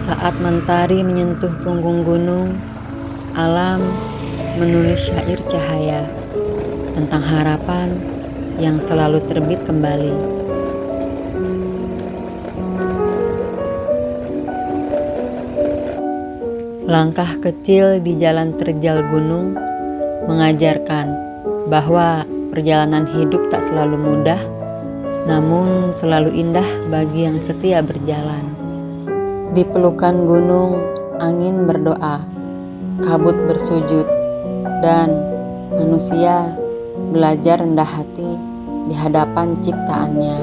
Saat mentari menyentuh punggung gunung, alam menulis syair cahaya tentang harapan yang selalu terbit kembali. Langkah kecil di jalan terjal gunung mengajarkan bahwa perjalanan hidup tak selalu mudah, namun selalu indah bagi yang setia berjalan. Di pelukan gunung, angin berdoa, kabut bersujud, dan manusia belajar rendah hati di hadapan ciptaannya.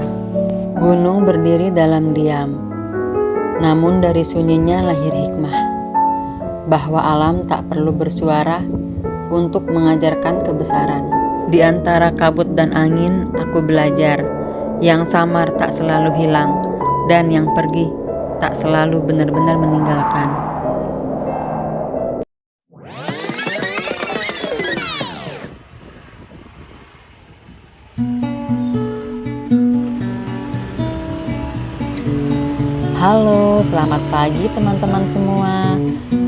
Gunung berdiri dalam diam, namun dari sunyinya lahir hikmah, bahwa alam tak perlu bersuara untuk mengajarkan kebesaran. Di antara kabut dan angin, aku belajar, yang samar tak selalu hilang, dan yang pergi tak selalu benar-benar meninggalkan. Halo, selamat pagi teman-teman semua.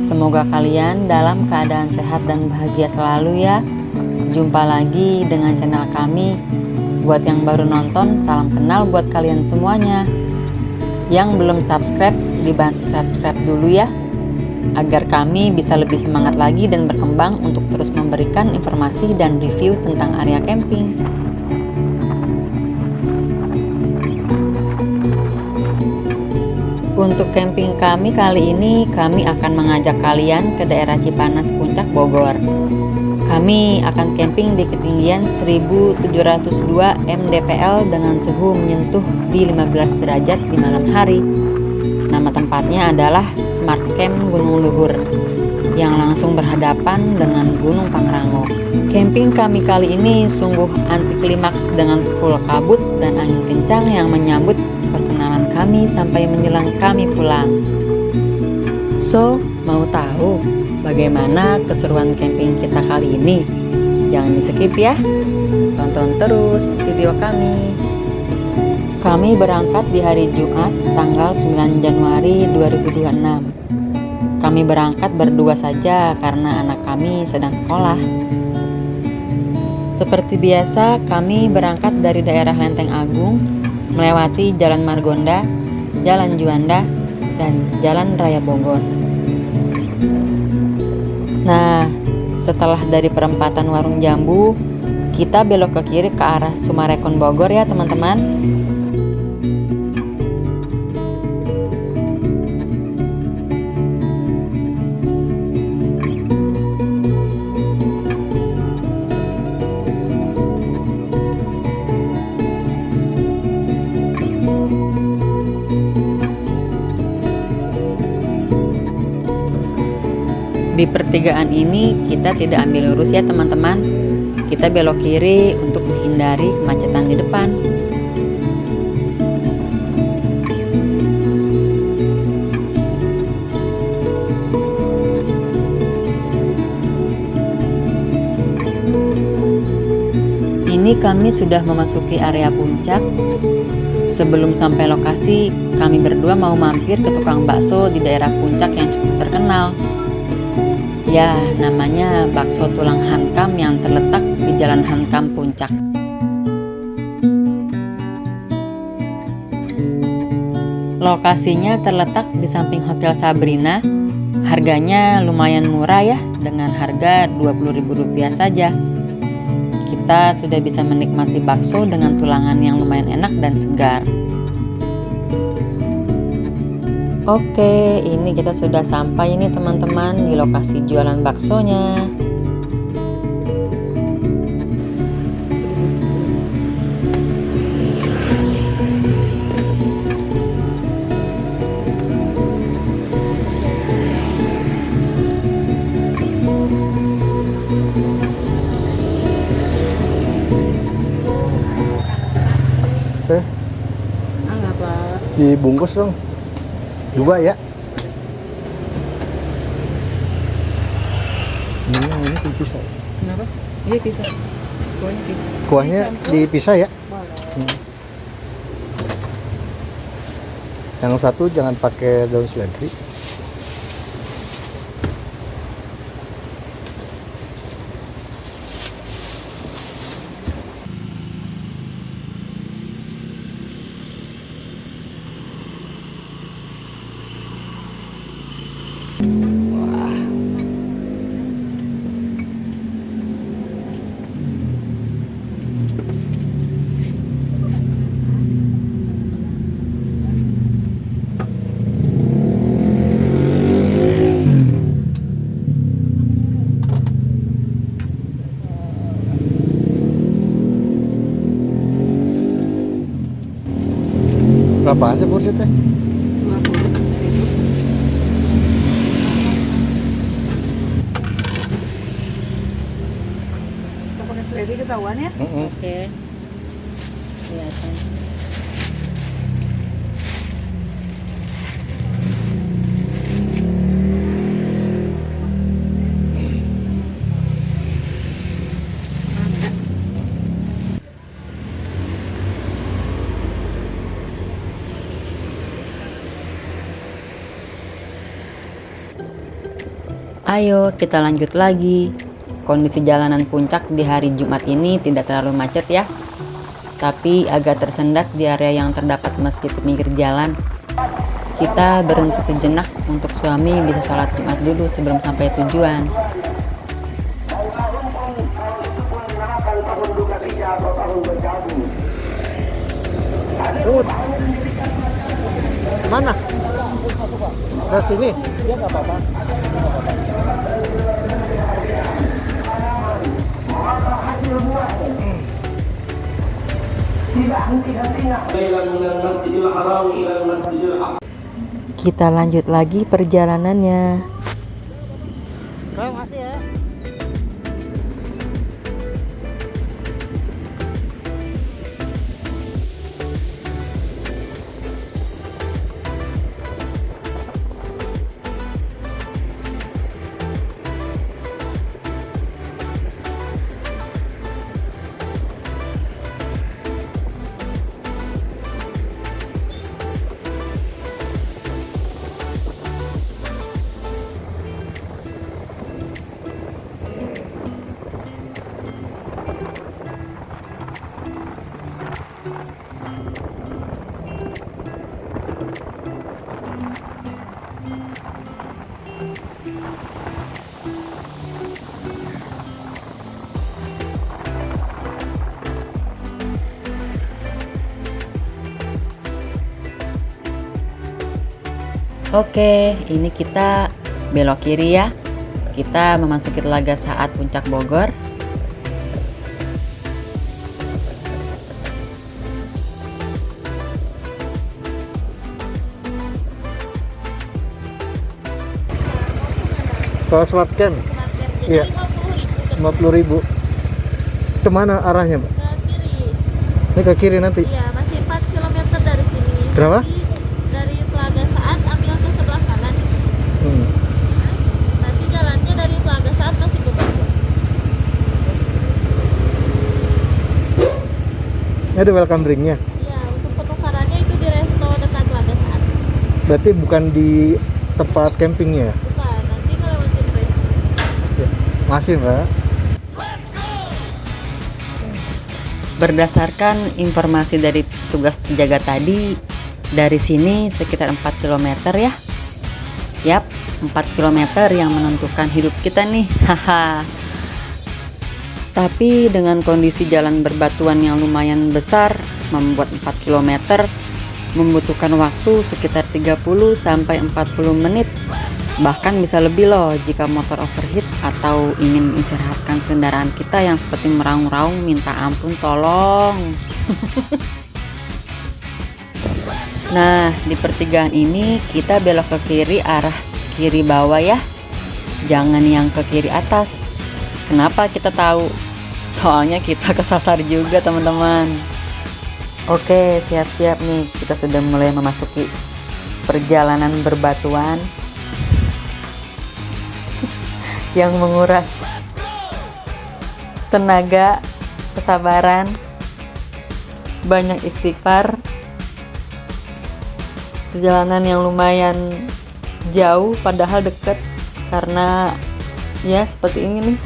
Semoga kalian dalam keadaan sehat dan bahagia selalu ya. Jumpa lagi dengan channel kami. Buat yang baru nonton, salam kenal buat kalian semuanya. Yang belum subscribe, dibantu subscribe dulu ya, agar kami bisa lebih semangat lagi dan berkembang untuk terus memberikan informasi dan review tentang area camping. Untuk camping kami kali ini, kami akan mengajak kalian ke daerah Cipanas Puncak Bogor. Kami akan camping di ketinggian 1702 mdpl dengan suhu menyentuh di 15 derajat di malam hari. Nama tempatnya adalah Smart Camp Gunung Luhur yang langsung berhadapan dengan Gunung Pangrango. Camping kami kali ini sungguh anti klimaks dengan full kabut dan angin kencang yang menyambut perkenalan kami sampai menjelang kami pulang. So, mau tahu bagaimana keseruan camping kita kali ini? Jangan di-skip ya. Tonton terus video kami. Kami berangkat di hari Jumat tanggal 9 Januari 2026. Kami berangkat berdua saja karena anak kami sedang sekolah. Seperti biasa, kami berangkat dari daerah Lenteng Agung, melewati Jalan Margonda, Jalan Juanda, dan Jalan Raya Bogor. Nah, setelah dari perempatan Warung Jambu, kita belok ke kiri ke arah Sumarekon Bogor ya teman-teman. Di pertigaan ini kita tidak ambil lurus ya teman-teman. Kita belok kiri untuk menghindari kemacetan di depan. Ini kami sudah memasuki area puncak. Sebelum sampai lokasi, kami berdua mau mampir ke tukang bakso di daerah puncak yang cukup terkenal. Ya, namanya bakso tulang hankam yang terletak di Jalan Hankam Puncak. Lokasinya terletak di samping Hotel Sabrina. Harganya lumayan murah ya, dengan harga Rp20.000 saja. Kita sudah bisa menikmati bakso dengan tulangan yang lumayan enak dan segar. Oke, ini kita sudah sampai ini teman-teman di lokasi jualan baksonya. Oke. Dibungkus dong. 2 ya. Ini dipisah. Kenapa? Iya pisah. Kuahnya pisah. Kuahnya dipisah ya. Yang satu jangan pakai daun seledri. Berapaan sih kursi teh? 20.000. Kita pakai seledri ketahuan ya. Oke. Kelihatan. Ayo kita lanjut lagi. Kondisi jalanan puncak di hari Jumat ini tidak terlalu macet ya, tapi agak tersendat di area yang terdapat masjid di pinggir jalan. Kita berhenti sejenak untuk suami bisa sholat Jumat dulu sebelum sampai tujuan. Tunggu. Mana? Ke sini. Iya nggak apa-apa. Kita lanjut lagi perjalanannya. Makasih ya. Oke, ini kita belok kiri ya. Kita memasuki Telaga Saat Puncak Bogor. Kalau smart cam, iya, 50.000. Kemana arahnya, Mbak? Ke kiri. Ini ke kiri nanti. Iya, masih 4 km dari sini. Kenapa? Dari Telaga Saat ambil ke sebelah kanan. Hmm. Nanti jalannya dari Telaga Saat masih berbeda. Ini ada welcome drinknya. Iya, untuk penukarannya itu di resto dekat Telaga Saat. Berarti bukan di tempat campingnya ya? Bukan, nanti ngelewatin resto. Ya. Masih, Mbak. Berdasarkan informasi dari petugas penjaga tadi, dari sini sekitar 4 km ya. Yap, 4 km yang menentukan hidup kita nih. Haha. Tapi dengan kondisi jalan berbatuan yang lumayan besar, membuat 4 km membutuhkan waktu sekitar 30 sampai 40 menit. Bahkan bisa lebih loh jika motor overheat atau ingin istirahatkan kendaraan kita yang seperti meraung-raung minta ampun tolong. Nah, di pertigaan ini kita belok ke kiri arah kiri bawah ya. Jangan yang ke kiri atas. Kenapa kita tahu? Soalnya kita kesasar juga teman-teman. Oke, siap-siap nih. Kita sudah mulai memasuki perjalanan berbatuan yang menguras tenaga, kesabaran, banyak istighfar. Perjalanan yang lumayan jauh padahal deket karena ya seperti ini nih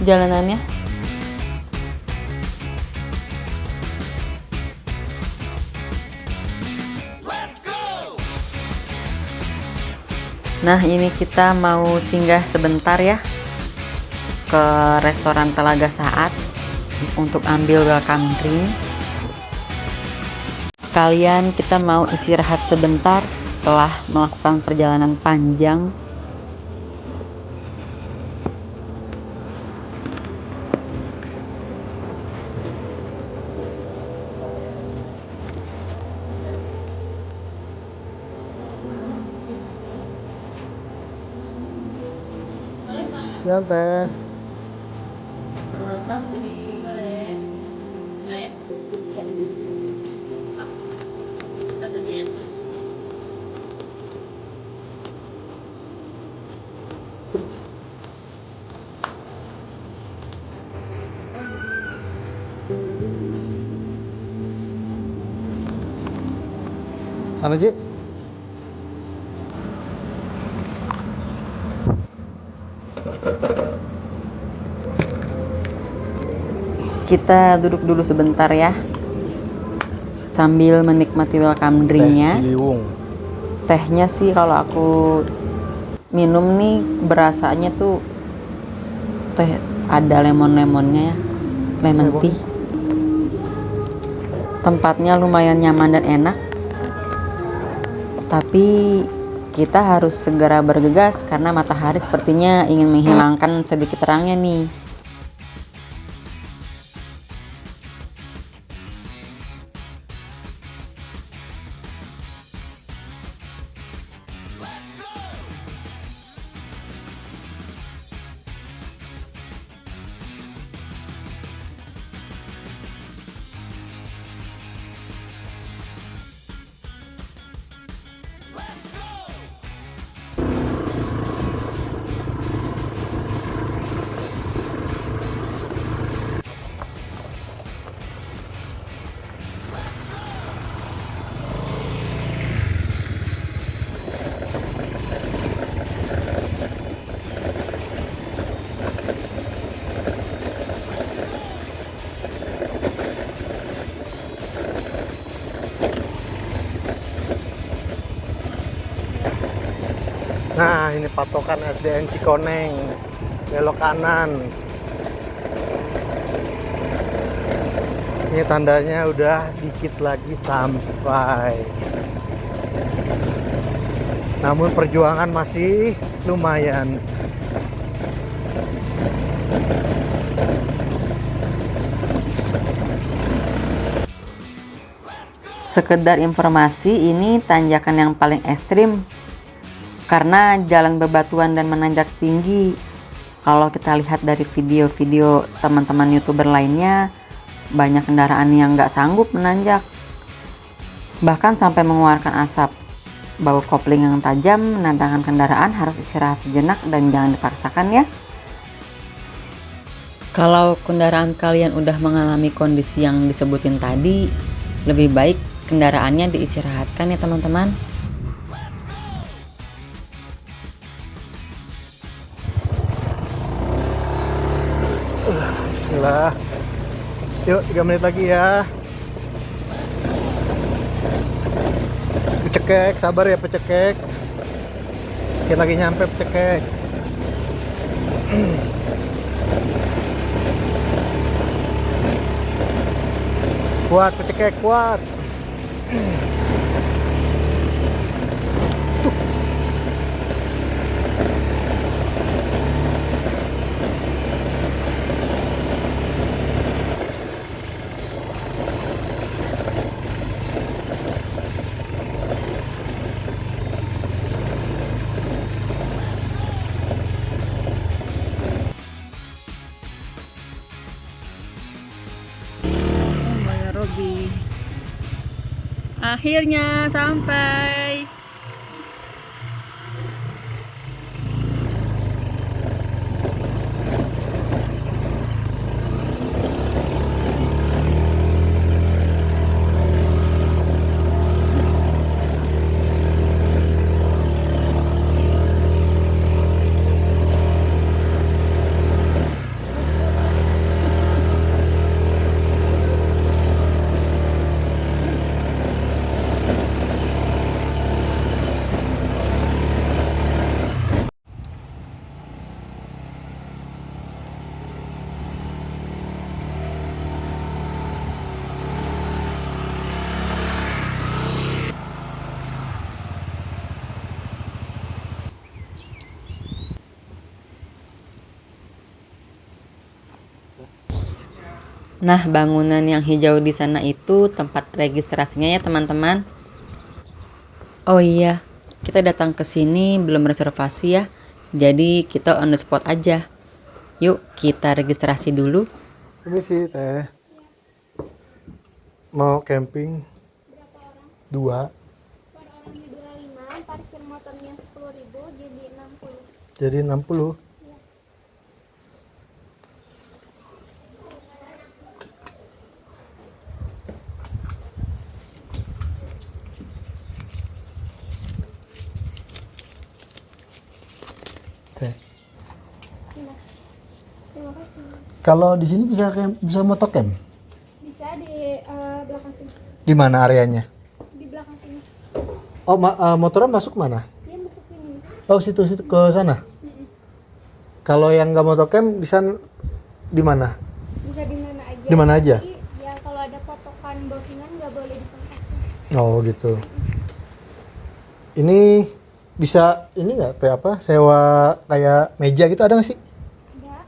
jalanannya. Nah, ini kita mau singgah sebentar ya ke restoran Telaga Saat untuk ambil welcome drink. Kalian kita mau istirahat sebentar setelah melakukan perjalanan panjang. Santai. Sana Ji. Kita duduk dulu sebentar ya, sambil menikmati welcome drinknya. Teh Ciliwung. Tehnya sih kalau aku minum nih berasanya tuh teh ada lemon-lemonnya ya, lemon tea. Tempatnya lumayan nyaman dan enak. Tapi kita harus segera bergegas karena matahari sepertinya ingin menghilangkan sedikit terangnya nih. Nah, ini patokan SDN Cikoneng. Belok kanan. Ini tandanya udah dikit lagi sampai. Namun perjuangan masih lumayan. Sekedar informasi, ini tanjakan yang paling ekstrim karena jalan bebatuan dan menanjak tinggi. Kalau kita lihat dari video-video teman-teman YouTuber lainnya, banyak kendaraan yang nggak sanggup menanjak, bahkan sampai mengeluarkan asap. Bau kopling yang tajam menantangkan kendaraan, harus istirahat sejenak dan jangan dipaksakan ya. Kalau kendaraan kalian udah mengalami kondisi yang disebutin tadi, lebih baik kendaraannya diistirahatkan ya teman-teman. Bismillah. Yuk, 3 menit lagi ya. Pecekek, sabar ya pecekek. Kita lagi nyampe pecekek. Kuat pecekek, kuat. Robi. Akhirnya sampai. Nah, bangunan yang hijau di sana itu tempat registrasinya ya teman-teman. Oh iya, kita datang ke sini belum reservasi ya. Jadi kita on the spot aja. Yuk kita registrasi dulu. Ini sih teh. Mau camping 2. Per orangnya 25, parkir motornya 10.000 jadi 60. Jadi 60. Teh. Terima kasih. Kalau di sini bisa motocamp? Bisa di belakang sini. Di mana areanya? Di belakang sini. Oh, motornya masuk mana? Dia masuk sini. Oh, situ ke sana. Kalau yang nggak motocamp bisa di mana? Bisa di mana aja. Di mana aja? Jadi, ya kalau ada potokan bookingan nggak boleh dikontak. Oh, gitu. Ini bisa ini nggak teh apa? Sewa kayak meja gitu ada nggak sih? Ada.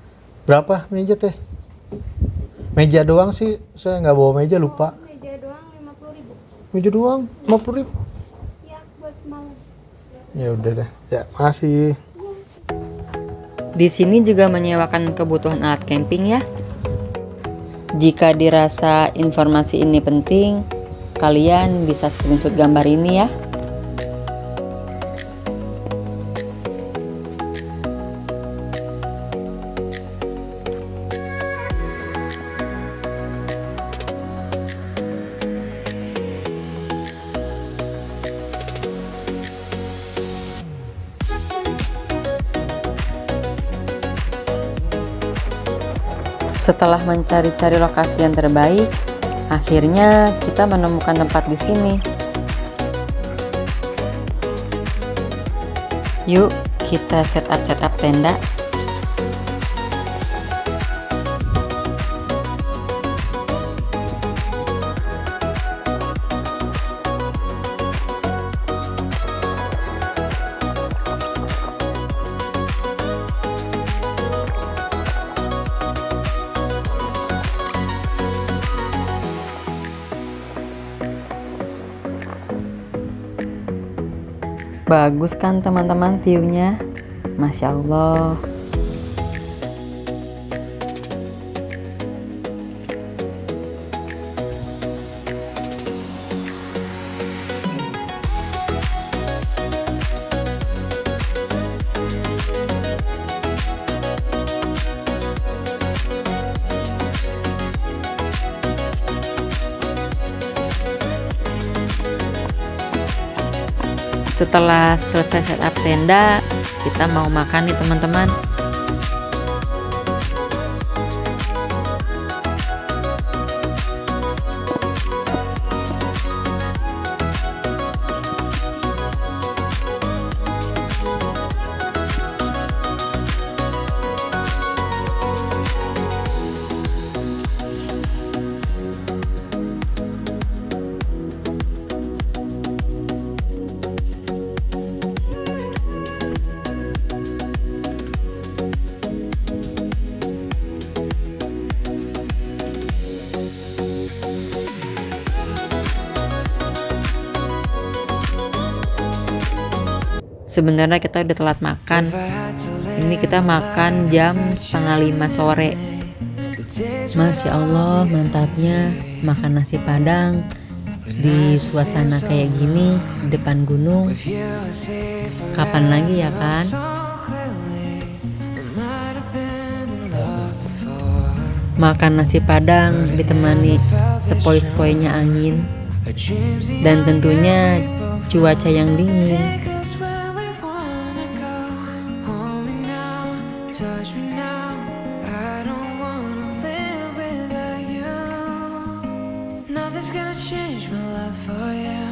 Berapa meja teh? Meja doang sih, saya nggak bawa meja lupa. Meja doang 50.000. Meja doang 50.000. Ya buat semalam. Ya udah deh. Ya, makasih. Di sini juga menyewakan kebutuhan alat camping ya. Jika dirasa informasi ini penting, kalian bisa screenshot gambar ini ya. Setelah mencari-cari lokasi yang terbaik, akhirnya kita menemukan tempat di sini. Yuk, kita setup tenda. Bagus kan teman-teman view-nya? Masya Allah. Setelah selesai setup tenda, kita mau makan nih teman-teman. Sebenarnya kita udah telat makan. Ini kita makan jam 4:30 sore. Masya Allah, mantapnya makan nasi Padang di suasana kayak gini di depan gunung. Kapan lagi ya kan? Makan nasi Padang ditemani sepoi-sepoinya angin dan tentunya cuaca yang dingin. Nothing's gonna change my love for you.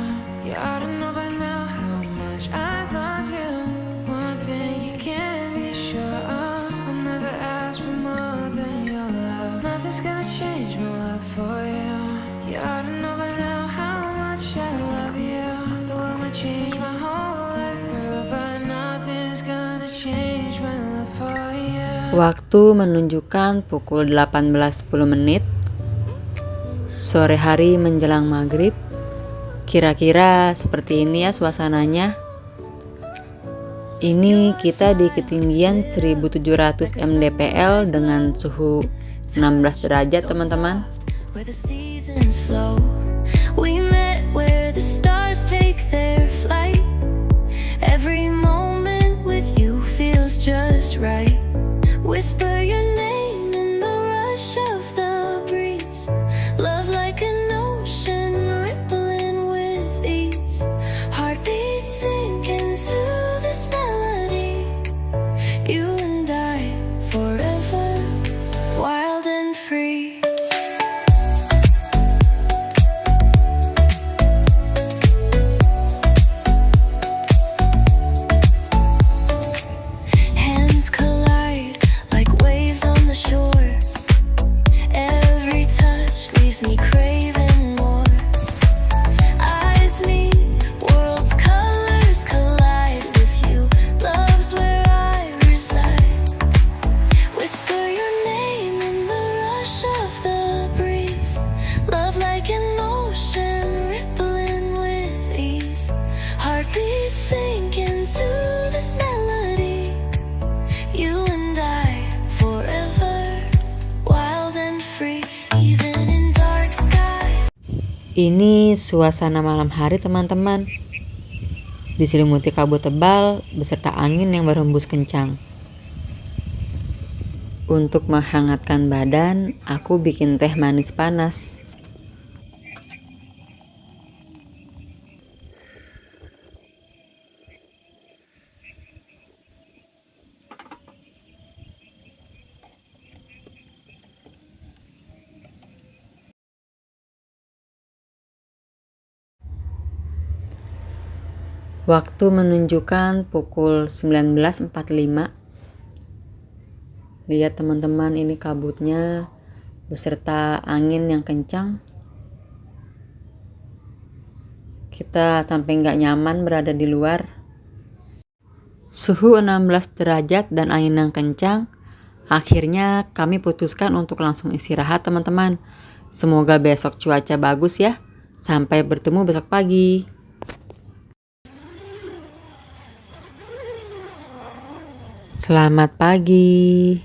You ought to know by now how much I love you. One thing you can be sure of, I'll never ask for more than your love. Nothing's gonna change my love for you. You ought to know by now how much I love you. The world might change my whole life through, but nothing's gonna change my love for you. Waktu menunjukkan pukul 18.10. Sore hari menjelang maghrib. Kira-kira seperti ini ya suasananya. Ini kita di ketinggian 1700 mdpl dengan suhu 16 derajat teman-teman. Where the seasons flow, we met where the stars take their flight. Every moment with you feels just right. Whisper your name in the rush of the breeze. Love like an ocean rippling with ease. Heartbeats sink into this melody. You and I forever, wild and free. Hands collide like waves on the shore. Every touch leaves me craving more. Eyes meet, worlds' colors collide with you. Love's where I reside. Whisper your name in the rush of the breeze. Love like an ocean rippling with ease. Heartbeats sink into this melody. You and I forever, wild and free, even in dark skies. Ini suasana malam hari teman-teman. Diselimuti kabut tebal beserta angin yang berhembus kencang. Untuk menghangatkan badan, aku bikin teh manis panas. Waktu menunjukkan pukul 19.45. Lihat teman-teman, ini kabutnya beserta angin yang kencang. Kita sampai nggak nyaman berada di luar. Suhu 16 derajat dan angin yang kencang. Akhirnya kami putuskan untuk langsung istirahat teman-teman. Semoga besok cuaca bagus ya. Sampai bertemu besok pagi. Selamat pagi.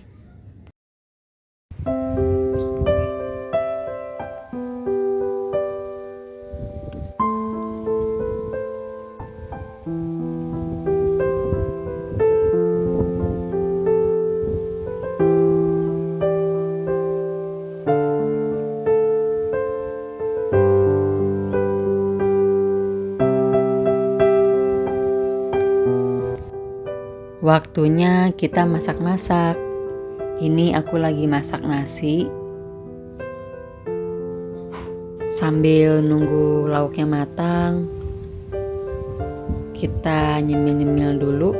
Waktunya kita masak-masak. Ini aku lagi masak nasi. Sambil nunggu lauknya matang, kita nyemil-nyemil dulu.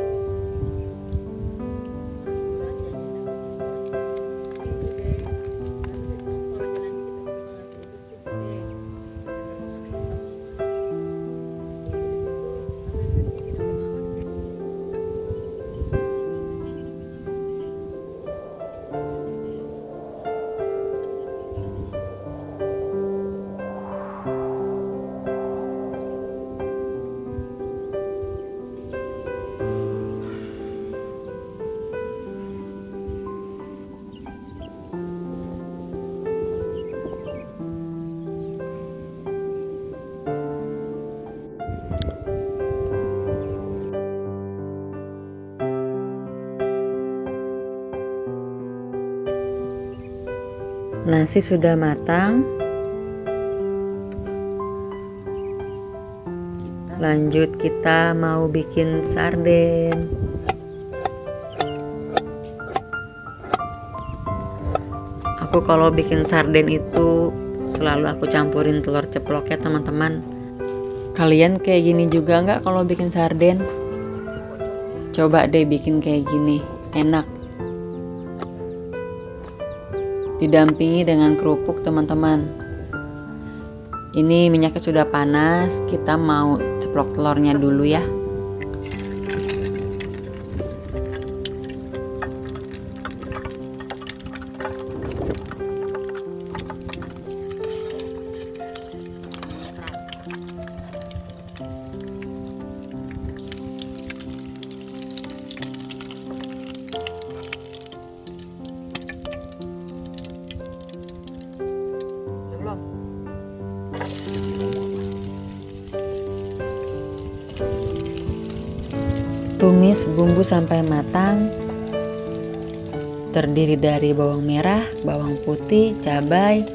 Nasi sudah matang. Lanjut kita mau bikin sarden. Aku kalau bikin sarden itu selalu aku campurin telur ceplok ya teman-teman. Kalian kayak gini juga nggak kalau bikin sarden? Coba deh bikin kayak gini, enak. Didampingi dengan kerupuk teman-teman. Ini minyaknya sudah panas, kita mau ceplok telurnya dulu ya. Tumis bumbu sampai matang. Terdiri dari bawang merah, bawang putih, cabai,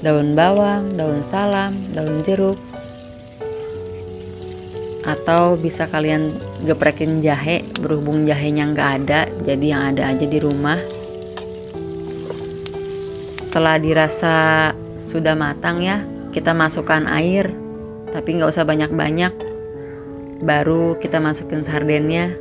daun bawang, daun salam, daun jeruk. Atau bisa kalian geprekin jahe, berhubung jahenya nggak ada, jadi yang ada aja di rumah. Setelah dirasa sudah matang ya, kita masukkan air, tapi nggak usah banyak-banyak. Baru kita masukin sardennya.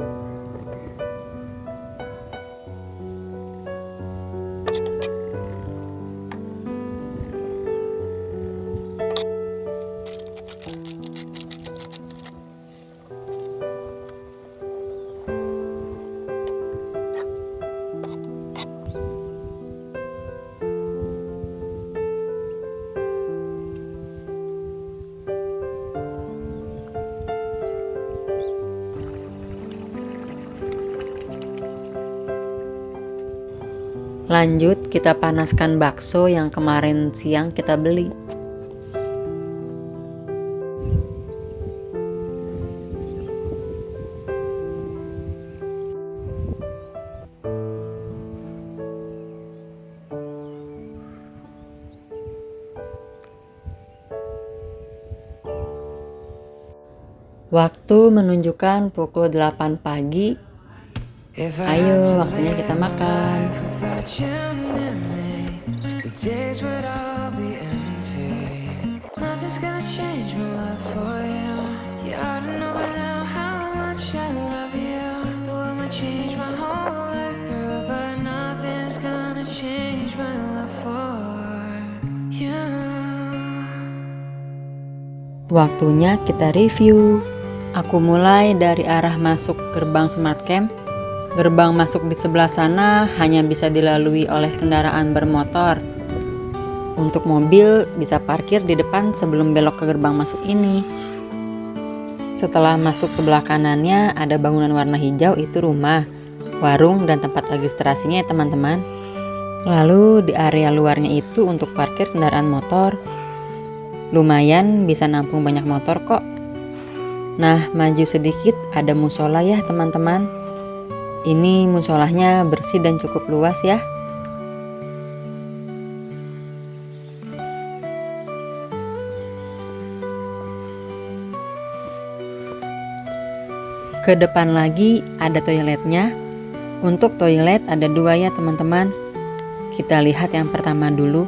Lanjut kita panaskan bakso yang kemarin siang kita beli. Waktu menunjukkan pukul 8 pagi. If I Ayo, had to waktunya kita live my makan. life without you near me, the days would all be empty. Nothing's gonna change my love for you. You ought to know by now how much I love you. The world might change my whole life through, but nothing's gonna change my love for you. Waktunya kita review. Aku mulai dari arah masuk gerbang Smart Camp. Gerbang masuk di sebelah sana hanya bisa dilalui oleh kendaraan bermotor. Untuk mobil bisa parkir di depan sebelum belok ke gerbang masuk ini. Setelah masuk sebelah kanannya ada bangunan warna hijau, itu rumah, warung, dan tempat registrasinya ya teman-teman. Lalu di area luarnya itu untuk parkir kendaraan motor. Lumayan bisa nampung banyak motor kok. Nah, maju sedikit ada musola ya teman-teman. Ini musolahnya bersih dan cukup luas ya. Ke depan lagi ada toiletnya. Untuk toilet ada dua ya teman-teman. Kita lihat yang pertama dulu.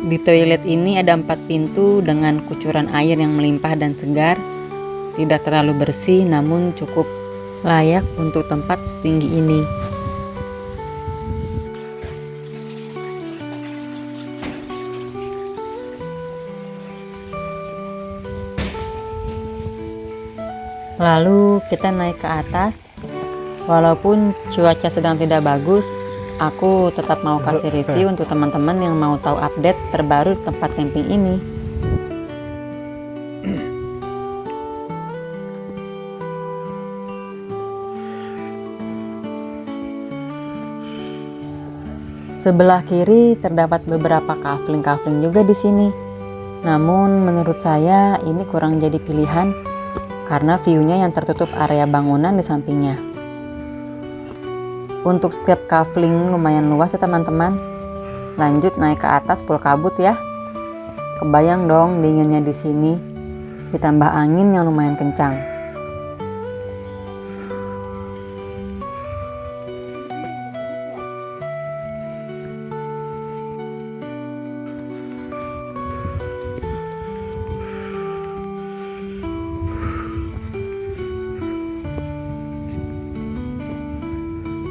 Di toilet ini ada 4 pintu dengan kucuran air yang melimpah dan segar. Tidak terlalu bersih namun cukup layak untuk tempat setinggi ini. Lalu kita naik ke atas. Walaupun cuaca sedang tidak bagus, aku tetap mau kasih review untuk teman-teman yang mau tahu update terbaru tempat camping ini. Sebelah kiri terdapat beberapa kafling-kafling juga di sini. Namun menurut saya ini kurang jadi pilihan karena view-nya yang tertutup area bangunan di sampingnya. Untuk setiap kafling lumayan luas ya teman-teman. Lanjut naik ke atas full kabut ya. Kebayang dong dinginnya di sini. Ditambah angin yang lumayan kencang.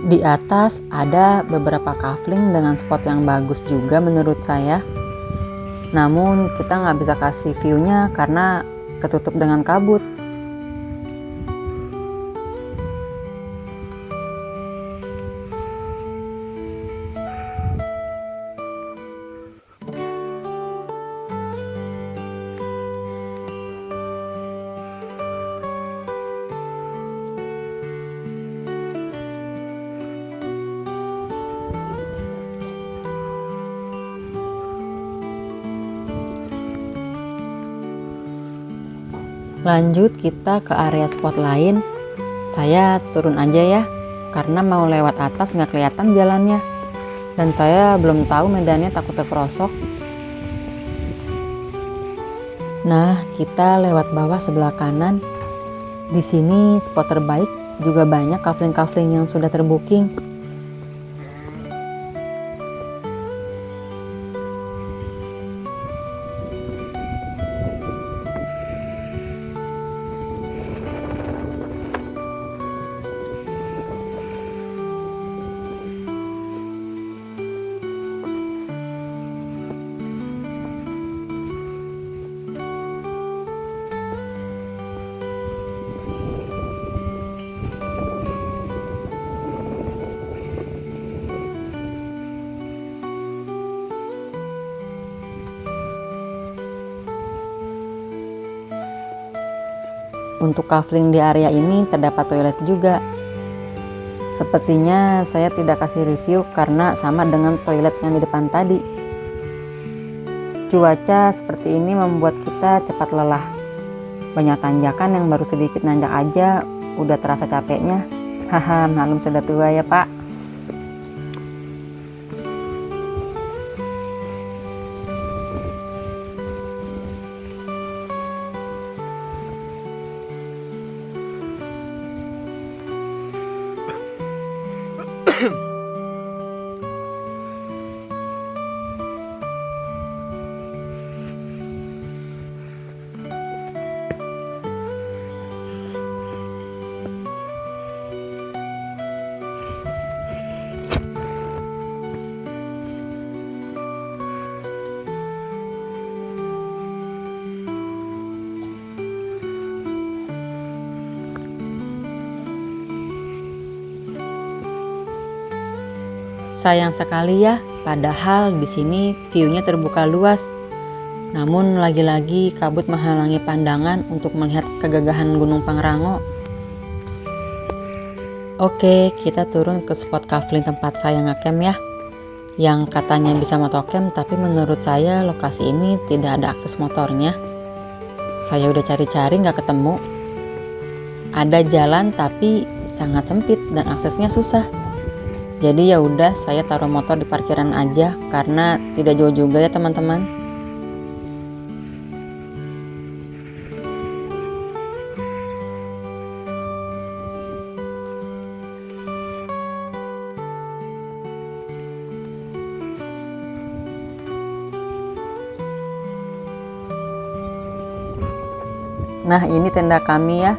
Di atas ada beberapa kafling dengan spot yang bagus juga menurut saya. Namun kita nggak bisa kasih view-nya karena ketutup dengan kabut. Lanjut kita ke area spot lain. Saya turun aja ya, karena mau lewat atas nggak kelihatan jalannya. Dan saya belum tahu medannya, takut terperosok. Nah, kita lewat bawah sebelah kanan. Di sini spot terbaik, juga banyak kafling-kafling yang sudah terbooking. Untuk kafling di area ini terdapat toilet juga. Sepertinya saya tidak kasih review karena sama dengan toilet yang di depan tadi. Cuaca seperti ini membuat kita cepat lelah. Banyak tanjakan yang baru sedikit nanjak aja udah terasa capeknya. Haha, malum sudah tua ya Pak. Sayang sekali ya, padahal di sini view-nya terbuka luas. Namun lagi-lagi kabut menghalangi pandangan untuk melihat kegagahan Gunung Pangrango. Oke, kita turun ke spot kafling tempat saya ngecamp ya. Yang katanya bisa motocamp, tapi menurut saya lokasi ini tidak ada akses motornya. Saya udah cari-cari nggak ketemu. Ada jalan tapi sangat sempit dan aksesnya susah. Jadi ya udah, saya taruh motor di parkiran aja karena tidak jauh juga ya teman-teman. Nah, ini tenda kami ya.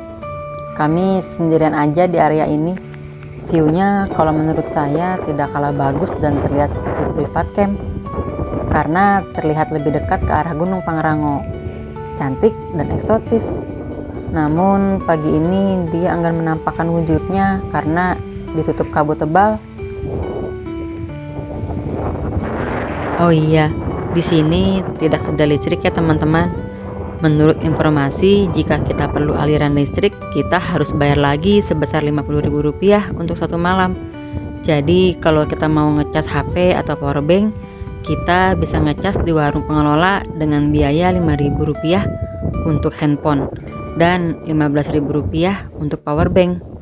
Kami sendirian aja di area ini. View-nya kalau menurut saya tidak kalah bagus dan terlihat seperti private camp karena terlihat lebih dekat ke arah Gunung Pangrango. Cantik dan eksotis. Namun pagi ini dia enggan menampakkan wujudnya karena ditutup kabut tebal. Oh iya, di sini tidak ada listrik ya teman-teman. Menurut informasi, jika kita perlu aliran listrik, kita harus bayar lagi sebesar Rp50.000 untuk 1 malam. Jadi kalau kita mau ngecas HP atau powerbank, kita bisa ngecas di warung pengelola dengan biaya Rp5.000 untuk handphone dan Rp15.000 untuk powerbank.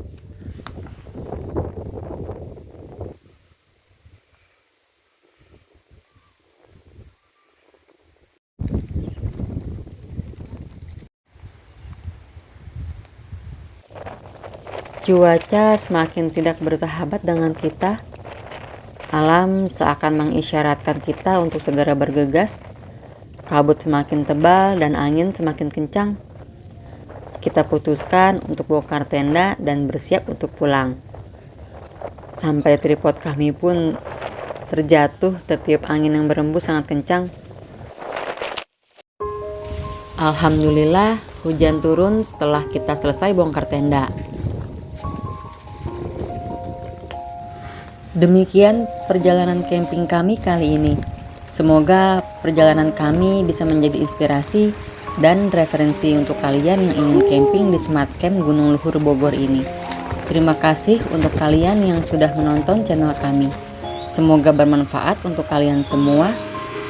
Cuaca semakin tidak bersahabat dengan kita. Alam seakan mengisyaratkan kita untuk segera bergegas. Kabut semakin tebal dan angin semakin kencang. Kita putuskan untuk bongkar tenda dan bersiap untuk pulang. Sampai tripod kami pun terjatuh tertiup angin yang berembus sangat kencang. Alhamdulillah, hujan turun setelah kita selesai bongkar tenda. Demikian perjalanan camping kami kali ini. Semoga perjalanan kami bisa menjadi inspirasi dan referensi untuk kalian yang ingin camping di Smart Camp Gunung Luhur Bogor ini. Terima kasih untuk kalian yang sudah menonton channel kami. Semoga bermanfaat untuk kalian semua.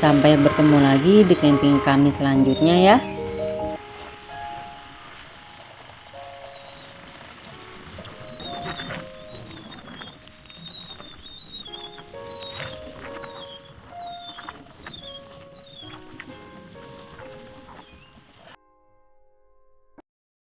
Sampai bertemu lagi di camping kami selanjutnya ya.